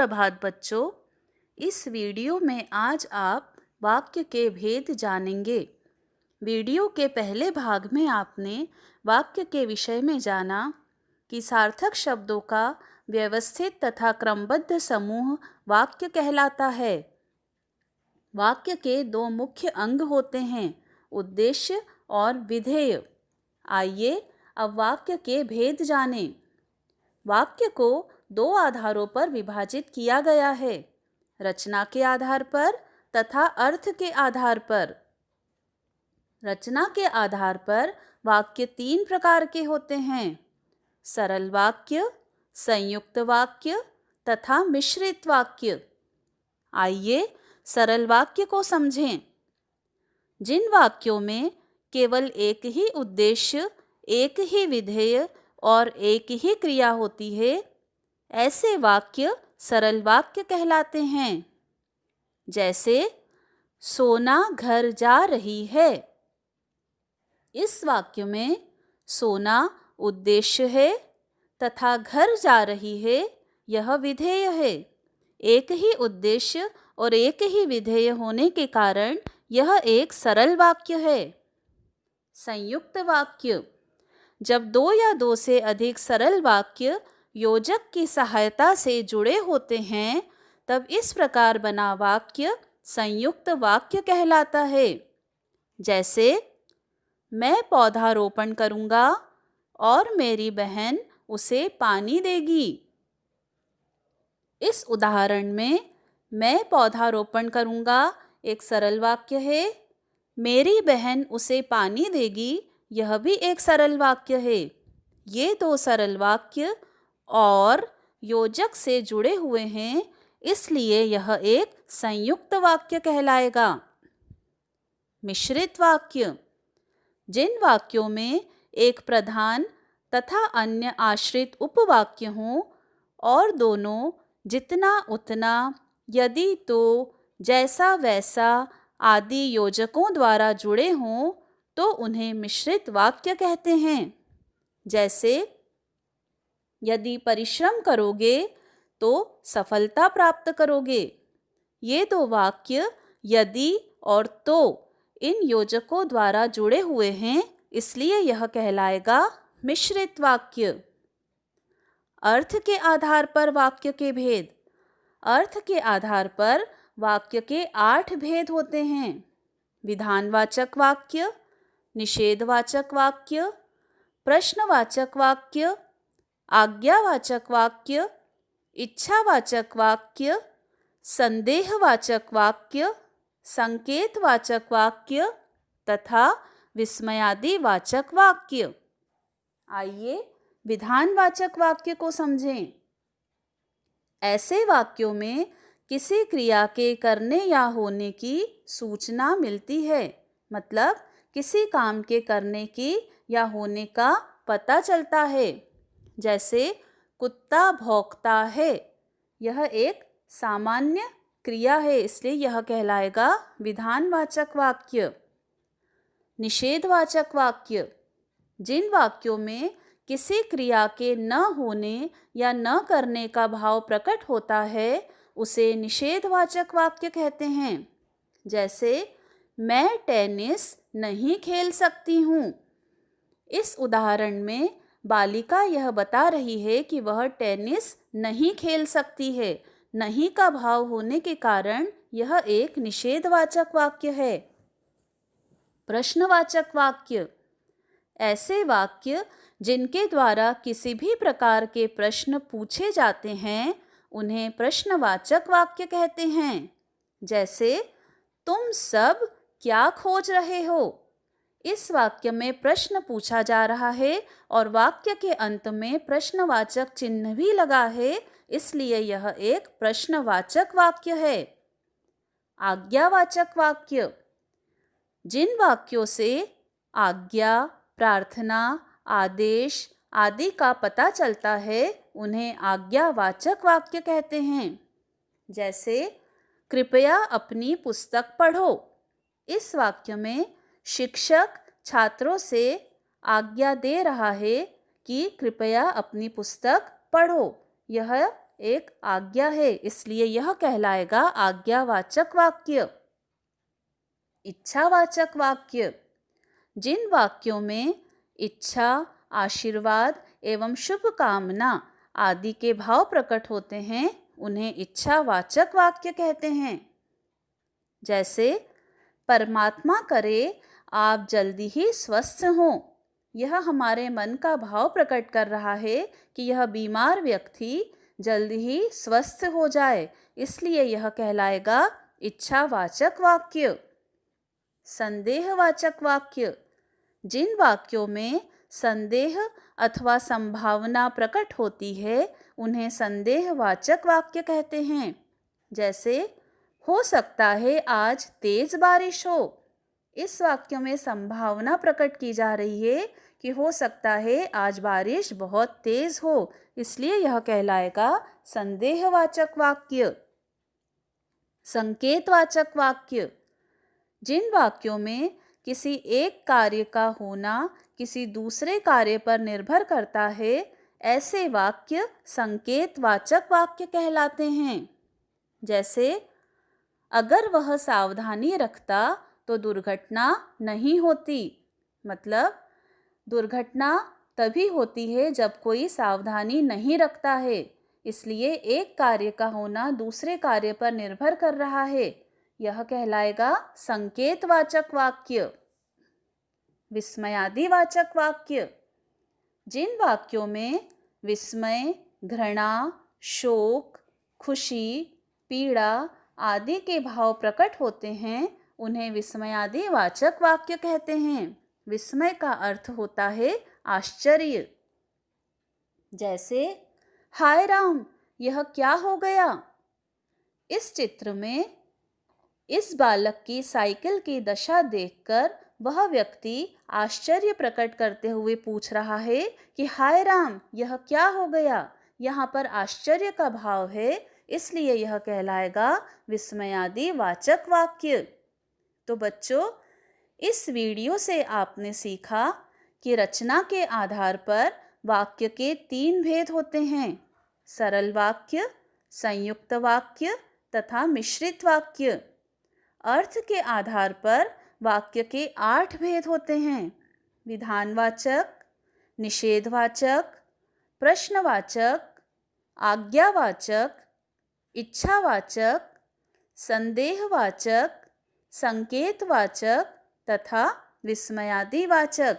सुप्रभात बच्चों। इस वीडियो में आज आप वाक्य के भेद जानेंगे। वीडियो के पहले भाग में आपने वाक्य के विषय में जाना कि सार्थक शब्दों का व्यवस्थित तथा क्रमबद्ध समूह वाक्य कहलाता है। वाक्य के दो मुख्य अंग होते हैं, उद्देश्य और विधेय। आइए अब वाक्य के भेद जानें। वाक्य को दो आधारों पर विभाजित किया गया है, रचना के आधार पर तथा अर्थ के आधार पर। रचना के आधार पर वाक्य तीन प्रकार के होते हैं, सरल वाक्य, संयुक्त वाक्य तथा मिश्रित वाक्य। आइए सरल वाक्य को समझें। जिन वाक्यों में केवल एक ही उद्देश्य, एक ही विधेय और एक ही क्रिया होती है, ऐसे वाक्य सरल वाक्य कहलाते हैं। जैसे सोना घर जा रही है। इस वाक्य में सोना उद्देश्य है तथा घर जा रही है यह विधेय है। एक ही उद्देश्य और एक ही विधेय होने के कारण यह एक सरल वाक्य है। संयुक्त वाक्य, जब दो या दो से अधिक सरल वाक्य योजक की सहायता से जुड़े होते हैं, तब इस प्रकार बना वाक्य संयुक्त वाक्य कहलाता है। जैसे मैं पौधारोपण करूँगा और मेरी बहन उसे पानी देगी। इस उदाहरण में मैं पौधारोपण करूँगा एक सरल वाक्य है, मेरी बहन उसे पानी देगी यह भी एक सरल वाक्य है। ये दो सरल वाक्य और योजक से जुड़े हुए हैं, इसलिए यह एक संयुक्त वाक्य कहलाएगा। मिश्रित वाक्य, जिन वाक्यों में एक प्रधान तथा अन्य आश्रित उपवाक्य हों और दोनों जितना उतना, यदि तो, जैसा वैसा आदि योजकों द्वारा जुड़े हों, तो उन्हें मिश्रित वाक्य कहते हैं। जैसे यदि परिश्रम करोगे तो सफलता प्राप्त करोगे। ये दो वाक्य यदि और तो इन योजकों द्वारा जुड़े हुए हैं, इसलिए यह कहलाएगा मिश्रित वाक्य। अर्थ के आधार पर वाक्य के भेद। अर्थ के आधार पर वाक्य के 8 भेद होते हैं, विधानवाचक वाक्य, निषेधवाचक वाक्य, प्रश्नवाचक वाक्य, आज्ञावाचक वाक्य, इच्छावाचक वाक्य, संदेहवाचक वाक्य, संकेतवाचक वाक्य तथा विस्मयादिवाचक वाक्य। आइए विधानवाचक वाक्य को समझें। ऐसे वाक्यों में किसी क्रिया के करने या होने की सूचना मिलती है, मतलब किसी काम के करने की या होने का पता चलता है। जैसे कुत्ता भौंकता है, यह एक सामान्य क्रिया है, इसलिए यह कहलाएगा विधानवाचक वाक्य। निषेधवाचक वाक्य, जिन वाक्यों में किसी क्रिया के न होने या न करने का भाव प्रकट होता है, उसे निषेधवाचक वाक्य कहते हैं। जैसे मैं टेनिस नहीं खेल सकती हूँ। इस उदाहरण में बालिका यह बता रही है कि वह टेनिस नहीं खेल सकती है। नहीं का भाव होने के कारण यह एक निषेधवाचक वाक्य है। प्रश्नवाचक वाक्य, ऐसे वाक्य जिनके द्वारा किसी भी प्रकार के प्रश्न पूछे जाते हैं, उन्हें प्रश्नवाचक वाक्य कहते हैं। जैसे तुम सब क्या खोज रहे हो। इस वाक्य में प्रश्न पूछा जा रहा है और वाक्य के अंत में प्रश्नवाचक चिन्ह भी लगा है, इसलिए यह एक प्रश्नवाचक वाक्य है। आज्ञावाचक वाक्य, जिन वाक्यों से आज्ञा, प्रार्थना, आदेश आदि का पता चलता है, उन्हें आज्ञावाचक वाक्य कहते हैं। जैसे कृपया अपनी पुस्तक पढ़ो। इस वाक्य में शिक्षक छात्रों से आज्ञा दे रहा है कि कृपया अपनी पुस्तक पढ़ो। यह एक आज्ञा है, इसलिए यह कहलाएगा आज्ञावाचक वाक्य। इच्छावाचक वाक्य। जिन वाक्यों में इच्छा, आशीर्वाद एवं शुभ कामना आदि के भाव प्रकट होते हैं उन्हें इच्छावाचक वाक्य कहते हैं। जैसे परमात्मा करे आप जल्दी ही स्वस्थ हों। यह हमारे मन का भाव प्रकट कर रहा है कि यह बीमार व्यक्ति जल्दी ही स्वस्थ हो जाए, इसलिए यह कहलाएगा इच्छावाचक वाक्य। संदेहवाचक वाक्य। जिन वाक्यों में संदेह अथवा संभावना प्रकट होती है उन्हें संदेहवाचक वाक्य कहते हैं। जैसे हो सकता है आज तेज बारिश हो। इस वाक्य में संभावना प्रकट की जा रही है कि हो सकता है आज बारिश बहुत तेज हो, इसलिए यह कहलाएगा संदेहवाचक वाक्य। संकेतवाचक वाक्य। जिन वाक्यों में किसी एक कार्य का होना किसी दूसरे कार्य पर निर्भर करता है ऐसे वाक्य संकेतवाचक वाक्य कहलाते हैं। जैसे अगर वह सावधानी रखता तो दुर्घटना नहीं होती। मतलब दुर्घटना तभी होती है जब कोई सावधानी नहीं रखता है, इसलिए एक कार्य का होना दूसरे कार्य पर निर्भर कर रहा है, यह कहलाएगा संकेतवाचक वाक्य। विस्मयादिवाचक वाक्य। जिन वाक्यों में विस्मय, घृणा, शोक, खुशी, पीड़ा आदि के भाव प्रकट होते हैं उन्हें विस्मयादिवाचक वाक्य कहते हैं। विस्मय का अर्थ होता है आश्चर्य। जैसे हाय राम, यह क्या हो गया। इस चित्र में इस बालक की साइकिल की दशा देखकर वह व्यक्ति आश्चर्य प्रकट करते हुए पूछ रहा है कि हाय राम, यह क्या हो गया। यहाँ पर आश्चर्य का भाव है, इसलिए यह कहलाएगा विस्मयादिवाचक वाक्य। तो बच्चों, इस वीडियो से आपने सीखा कि रचना के आधार पर वाक्य के 3 भेद होते हैं: सरल वाक्य, संयुक्त वाक्य तथा मिश्रित वाक्य। अर्थ के आधार पर वाक्य के 8 भेद होते हैं: विधानवाचक, निषेधवाचक, प्रश्नवाचक, आज्ञावाचक, इच्छावाचक, संदेहवाचक, संकेतवाचक तथा विस्मयादिवाचक।